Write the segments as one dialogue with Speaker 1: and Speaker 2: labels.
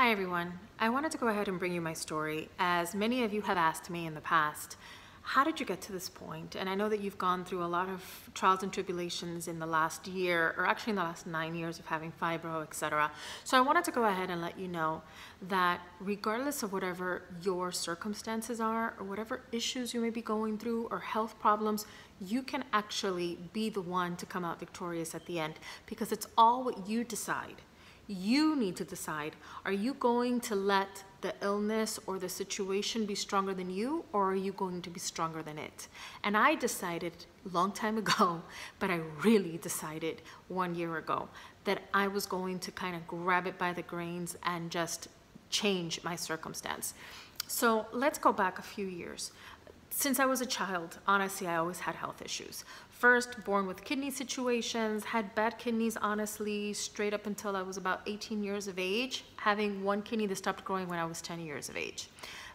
Speaker 1: Hi everyone. I wanted to go ahead and bring you my story. As many of you have asked me in the past, how did you get to this point? And I know that you've gone through a lot of trials and tribulations in the last year, or actually in the last 9 years of having fibro, etc. So I wanted to go ahead and let you know that regardless of whatever your circumstances are, or whatever issues you may be going through, or health problems, you can actually be the one to come out victorious at the end, because it's all what you decide. You need to decide, are you going to let the illness or the situation be stronger than you, or are you going to be stronger than it? And I decided a long time ago, but I really decided 1 year ago, that I was going to kind of grab it by the reins and just change my circumstance. So let's go back a few years. Since I was a child, honestly, I always had health issues. First, born with kidney situations, had bad kidneys, honestly, straight up until I was about 18 years of age, having one kidney that stopped growing when I was 10 years of age.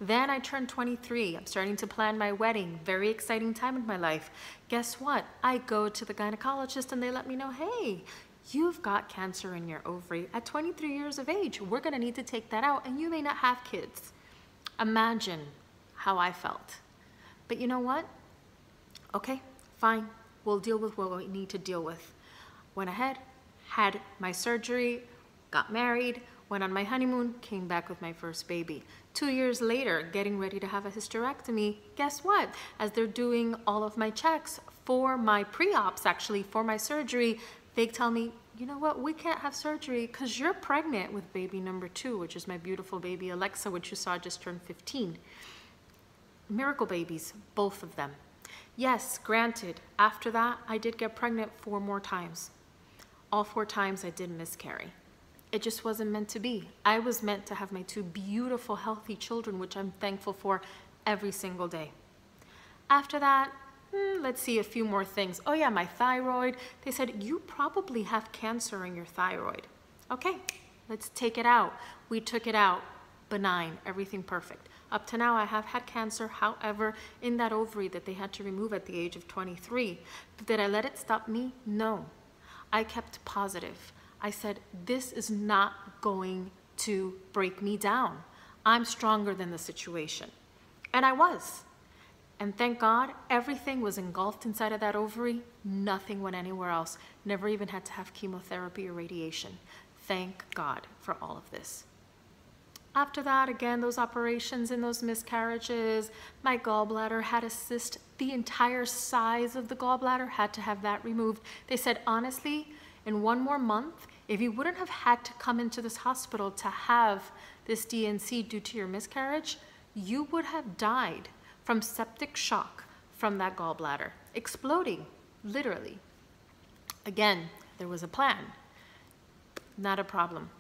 Speaker 1: Then I turned 23. I'm starting to plan my wedding. Very exciting time in my life. Guess what? I go to the gynecologist and they let me know, hey, you've got cancer in your ovary at 23 years of age. We're going to need to take that out and you may not have kids. Imagine how I felt. But you know what? Okay, fine. We'll deal with what we need to deal with. Went ahead, had my surgery, got married, went on my honeymoon, came back with my first baby. 2 years later, getting ready to have a hysterectomy, guess what? As they're doing all of my checks for my pre-ops, actually, for my surgery, they tell me, you know what, we can't have surgery because you're pregnant with baby number 2, which is my beautiful baby Alexa, which you saw just turned 15. Miracle babies, both of them. Yes, granted, after that, I did get pregnant 4 more times. All 4 times I did miscarry. It just wasn't meant to be. I was meant to have my 2 beautiful, healthy children, which I'm thankful for every single day. After that, let's see a few more things. Oh yeah, my thyroid. They said, you probably have cancer in your thyroid. Okay, let's take it out. We took it out. Benign, everything perfect. Up to now, I have had cancer, however, in that ovary that they had to remove at the age of 23. But did I let it stop me? No. I kept positive. I said, this is not going to break me down. I'm stronger than the situation. And I was. And thank God, everything was engulfed inside of that ovary. Nothing went anywhere else. Never even had to have chemotherapy or radiation. Thank God for all of this. After that, again, those operations and those miscarriages, my gallbladder had a cyst. The entire size of the gallbladder, had to have that removed. They said, honestly, in 1 more month, if you wouldn't have had to come into this hospital to have this DNC due to your miscarriage, you would have died from septic shock from that gallbladder, exploding, literally. Again, there was a plan. Not a problem.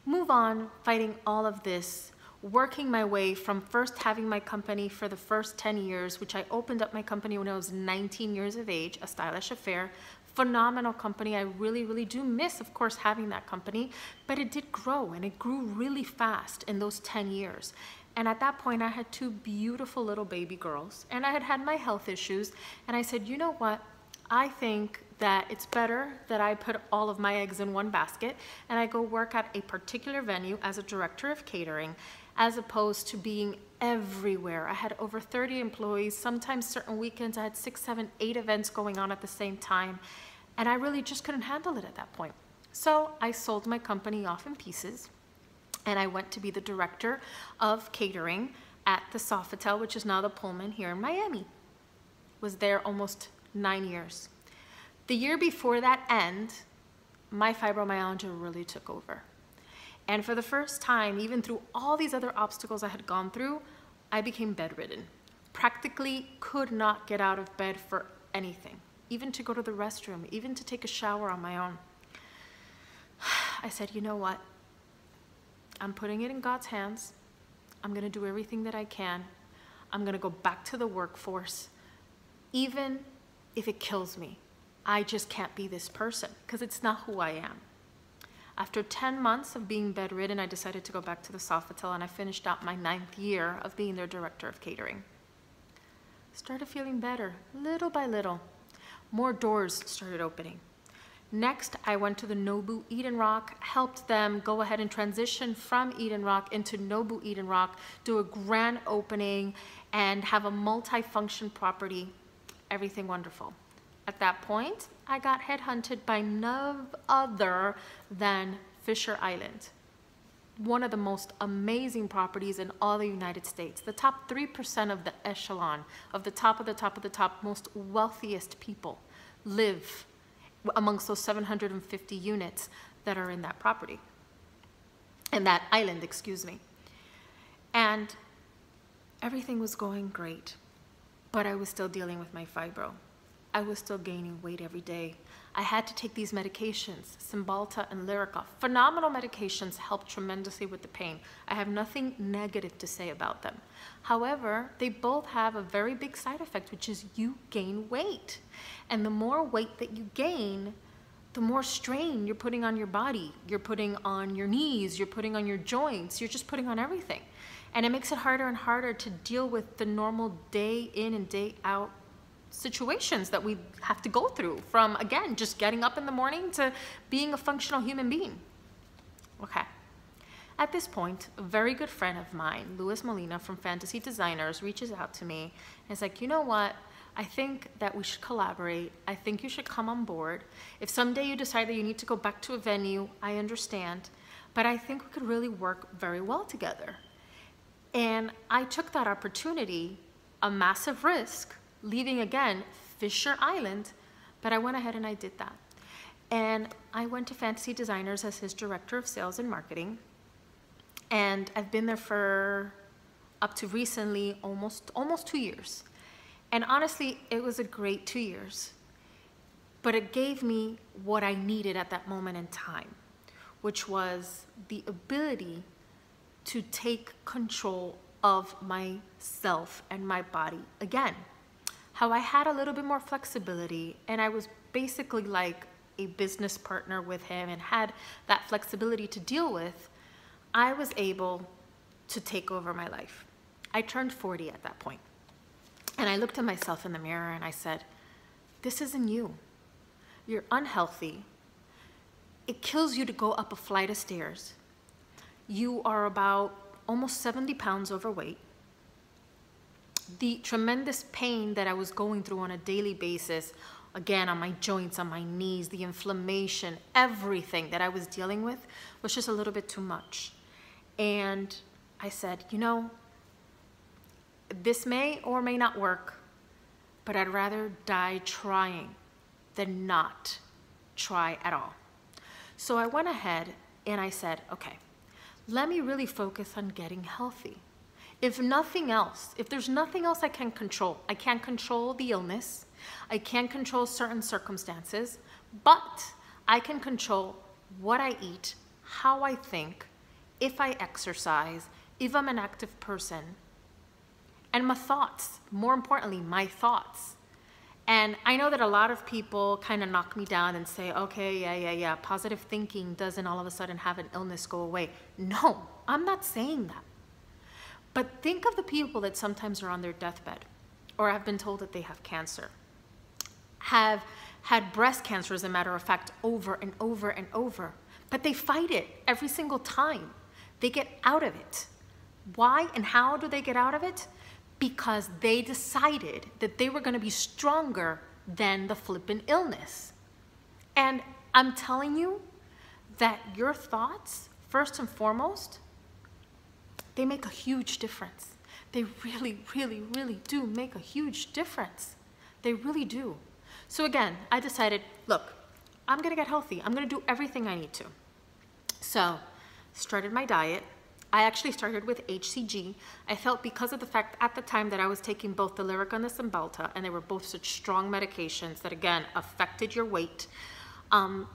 Speaker 1: Move on, fighting all of this, working my way from first having my company for the first 10 years, which I opened up my company when I was 19 years of age, A Stylish Affair. Phenomenal company. I really, really do miss, of course, having that company, but it did grow and it grew really fast in those 10 years. And at that point, I had 2 beautiful little baby girls and I had had my health issues. And I said, you know what? I think that it's better that I put all of my eggs in one basket and I go work at a particular venue as a director of catering, as opposed to being everywhere. I had over 30 employees. Sometimes certain weekends I had 6, 7, 8 events going on at the same time. And I really just couldn't handle it at that point. So I sold my company off in pieces and I went to be the director of catering at the Sofitel, which is now the Pullman here in Miami. Was there almost 9 years. The year before that end, my fibromyalgia really took over. And for the first time, even through all these other obstacles I had gone through, I became bedridden. Practically could not get out of bed for anything, even to go to the restroom, even to take a shower on my own. I said, you know what? I'm putting it in God's hands. I'm going to do everything that I can. I'm going to go back to the workforce, even if it kills me. I just can't be this person because it's not who I am. After 10 months of being bedridden, I decided to go back to the Sofitel and I finished out my 9th year of being their director of catering. Started feeling better, little by little. More doors started opening. Next, I went to the Nobu Eden Rock, helped them go ahead and transition from Eden Rock into Nobu Eden Rock, do a grand opening, and have a multi-function property. Everything wonderful. At that point, I got headhunted by none other than Fisher Island, one of the most amazing properties in all the United States. The top 3% of the echelon, of the top of the top of the top, most wealthiest people live amongst those 750 units that are in that property, in that island, excuse me. And everything was going great, but I was still dealing with my fibro. I was still gaining weight every day. I had to take these medications, Cymbalta and Lyrica. Phenomenal medications, help tremendously with the pain. I have nothing negative to say about them. However, they both have a very big side effect, which is you gain weight. And the more weight that you gain, the more strain you're putting on your body. You're putting on your knees, you're putting on your joints, you're just putting on everything. And it makes it harder and harder to deal with the normal day in and day out situations that we have to go through, from, again, just getting up in the morning to being a functional human being. Okay. At this point, a very good friend of mine, Louis Molina from Fantasy Designers, reaches out to me and is like, you know what? I think that we should collaborate. I think you should come on board. If someday you decide that you need to go back to a venue, I understand, but I think we could really work very well together. And I took that opportunity, a massive risk, leaving again Fisher Island, but I went ahead and I did that. And I went to Fantasy Designers as his director of sales and marketing. And I've been there for up to recently almost 2 years. And honestly, it was a great 2 years, but it gave me what I needed at that moment in time, which was the ability to take control of myself and my body again. How I had a little bit more flexibility, and I was basically like a business partner with him and had that flexibility to deal with, I was able to take over my life. I turned 40 at that point, and I looked at myself in the mirror and I said, this isn't you. You're unhealthy. It kills you to go up a flight of stairs. You are about almost 70 pounds overweight. The tremendous pain that I was going through on a daily basis, again, on my joints, on my knees, the inflammation, everything that I was dealing with was just a little bit too much. And I said, you know, this may or may not work, but I'd rather die trying than not try at all. So I went ahead and I said, okay, let me really focus on getting healthy. If nothing else, if there's nothing else I can't control the illness, I can't control certain circumstances, but I can control what I eat, how I think, if I exercise, if I'm an active person, and my thoughts, more importantly, my thoughts. And I know that a lot of people kind of knock me down and say, okay, yeah, positive thinking doesn't all of a sudden have an illness go away. No, I'm not saying that. But think of the people that sometimes are on their deathbed, or have been told that they have cancer, have had breast cancer, as a matter of fact, over and over and over, but they fight it every single time. They get out of it. Why and how do they get out of it? Because they decided that they were going to be stronger than the flippin' illness. And I'm telling you that your thoughts, first and foremost, they make a huge difference. They really, really, really do make a huge difference. They really do. So again, I decided, look, I'm gonna get healthy. I'm gonna do everything I need to. So, started my diet. I actually started with HCG. I felt, because of the fact at the time that I was taking both the Lyrica and the Cymbalta, and they were both such strong medications that, again, affected your weight,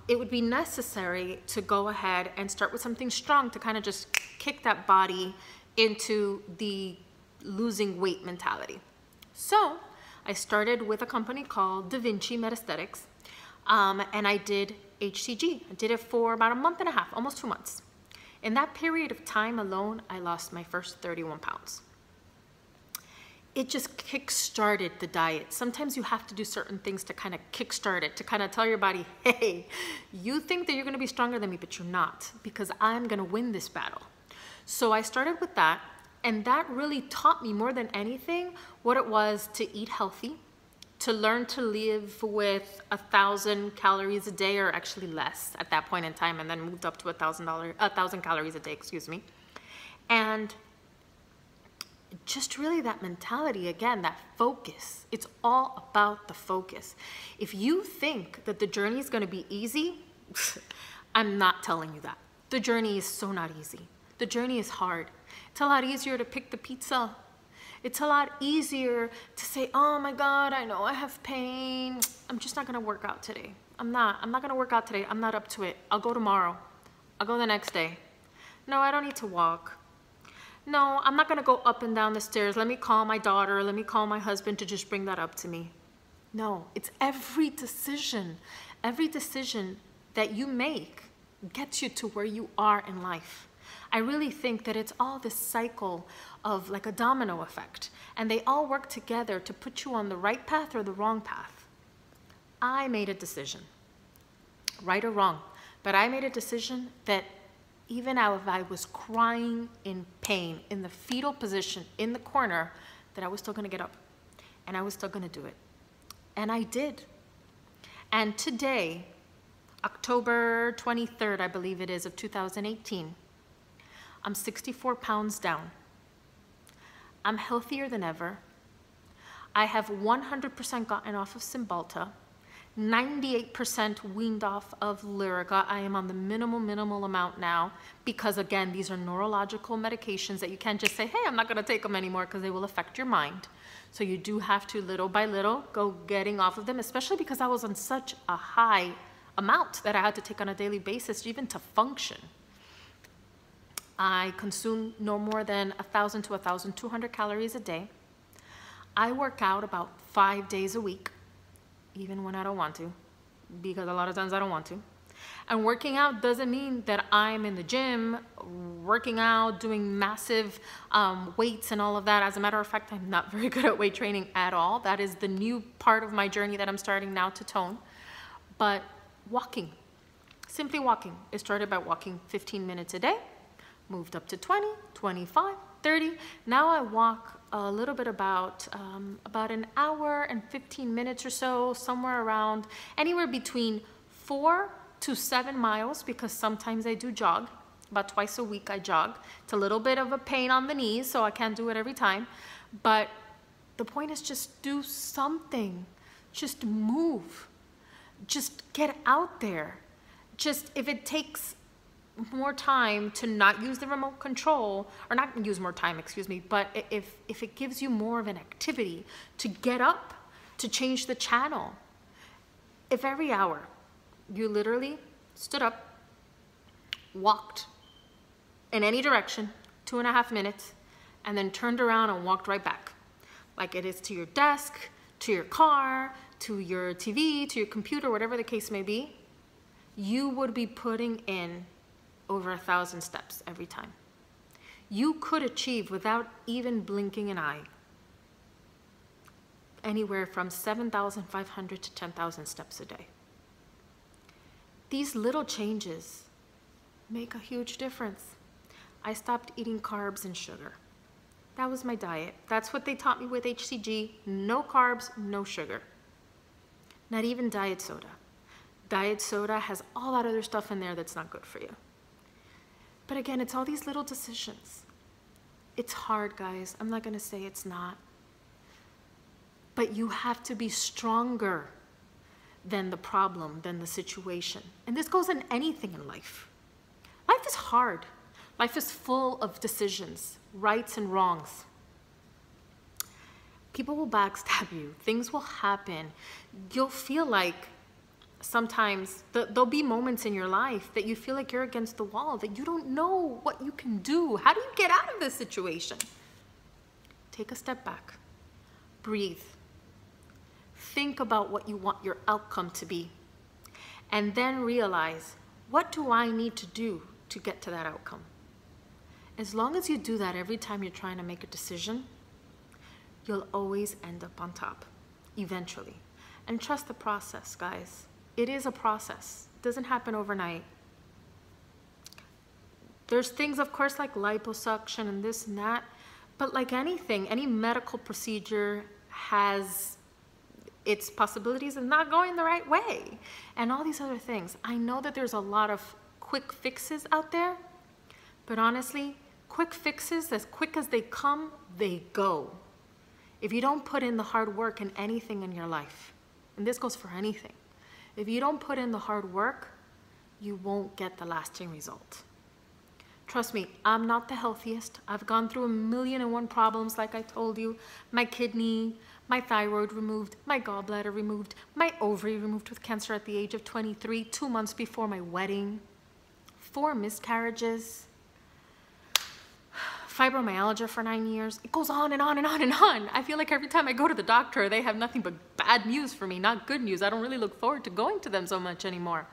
Speaker 1: it would be necessary to go ahead and start with something strong to kind of just kick that body into the losing weight mentality. So I started with a company called Da Vinci Metaesthetics, and I did HCG. I did it for about a month and a half, almost 2 months. In that period of time alone, I lost my first 31 pounds. it just kick-started the diet. Sometimes you have to do certain things to kind of kick-start it, to kind of tell your body, hey, you think that you're gonna be stronger than me, but you're not, because I'm gonna win this battle. So I started with that, and that really taught me more than anything what it was to eat healthy, to learn to live with 1,000 calories a day, or actually less at that point in time, and then moved up to 1,000 calories a day, excuse me. And just really that mentality, again, that focus. It's all about the focus. If you think that the journey is going to be easy, I'm not telling you that. The journey is so not easy. The journey is hard. It's a lot easier to pick the pizza. It's a lot easier to say, oh my God, I know I have pain. I'm just not going to work out today. I'm not going to work out today. I'm not up to it. I'll go tomorrow. I'll go the next day. No, I don't need to walk. No, I'm not going to go up and down the stairs. Let me call my daughter. Let me call my husband to just bring that up to me. No, it's every decision that you make gets you to where you are in life. I really think that it's all this cycle of like a domino effect, and they all work together to put you on the right path or the wrong path. I made a decision, right or wrong, but I made a decision that even if I was crying in pain, in the fetal position, in the corner, that I was still gonna get up, and I was still gonna do it. And I did. And today, October 23rd, I believe it is, of 2018, I'm 64 pounds down. I'm healthier than ever. I have 100% gotten off of Cymbalta, 98% weaned off of Lyrica. I am on the minimal amount now because, again, these are neurological medications that you can't just say, hey, I'm not gonna take them anymore, because they will affect your mind. So you do have to, little by little, go getting off of them, especially because I was on such a high amount that I had to take on a daily basis even to function. I consume no more than 1,000 to 1,200 calories a day. I work out about 5 days a week, even when I don't want to, because a lot of times I don't want to. And working out doesn't mean that I'm in the gym, working out, doing massive weights and all of that. As a matter of fact, I'm not very good at weight training at all. That is the new part of my journey that I'm starting now to tone. But walking, simply walking. It started by walking 15 minutes a day, moved up to 20, 25, 30. Now I walk a little bit about an hour and 15 minutes or so, somewhere around anywhere between 4 to 7 miles, because sometimes I do jog. About twice a week I jog. It's a little bit of a pain on the knees, so I can't do it every time. But the point is, just do something. Just move. Just get out there. Just, if it takes more time to not use the remote control, or not use more time, excuse me, but if it gives you more of an activity to get up, to change the channel. If every hour you literally stood up, walked in any direction, 2.5 minutes, and then turned around and walked right back, like it is to your desk, to your car, to your TV, to your computer, whatever the case may be, you would be putting in over 1,000 steps every time. You could achieve, without even blinking an eye, anywhere from 7,500 to 10,000 steps a day. These little changes make a huge difference. I stopped eating carbs and sugar. That was my diet. That's what they taught me with HCG. No carbs, no sugar. Not even diet soda. Diet soda has all that other stuff in there that's not good for you. But again, it's all these little decisions. It's hard, guys. I'm not gonna say it's not. But you have to be stronger than the problem, than the situation. And this goes in anything in life. Life is hard. Life is full of decisions, rights and wrongs. People will backstab you. Things will happen. You'll feel like sometimes there'll be moments in your life that you feel like you're against the wall, that you don't know what you can do. How do you get out of this situation? Take a step back. Breathe. Think about what you want your outcome to be. And then realize, what do I need to do to get to that outcome? As long as you do that every time you're trying to make a decision, you'll always end up on top, eventually. And trust the process, guys. It is a process. It doesn't happen overnight. There's things, of course, like liposuction and this and that, but like anything, any medical procedure has its possibilities of not going the right way and all these other things. I know that there's a lot of quick fixes out there, but honestly, quick fixes, as quick as they come, they go. If you don't put in the hard work in anything in your life, and this goes for anything, if you don't put in the hard work, you won't get the lasting result. Trust me, I'm not the healthiest. I've gone through 1,000,001 problems, like I told you. My kidney, my thyroid removed, my gallbladder removed, my ovary removed with cancer at the age of 23, 2 months before my wedding, 4 miscarriages, fibromyalgia for 9 years. It goes on and on and on and on. I feel like every time I go to the doctor, they have nothing but bad news for me, not good news. I don't really look forward to going to them so much anymore.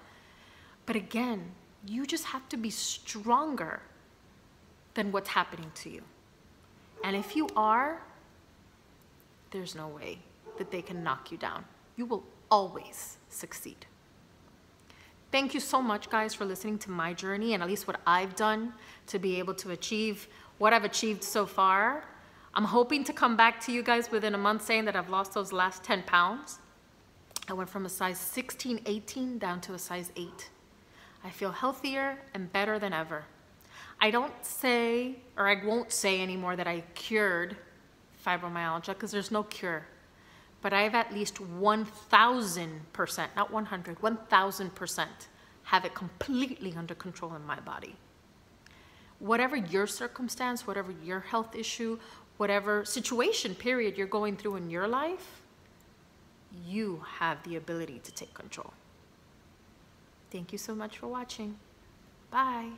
Speaker 1: But again, you just have to be stronger than what's happening to you. And if you are, there's no way that they can knock you down. You will always succeed. Thank you so much, guys, for listening to my journey and at least what I've done to be able to achieve what I've achieved so far. I'm hoping to come back to you guys within a month saying that I've lost those last 10 pounds. I went from a size 16, 18 down to a size 8. I feel healthier and better than ever. I don't say, or I won't say anymore that I cured fibromyalgia, because there's no cure. But I have at least 1,000%, not 100, 1,000% have it completely under control in my body. Whatever your circumstance, whatever your health issue, whatever situation, period, you're going through in your life, you have the ability to take control. Thank you so much for watching. Bye.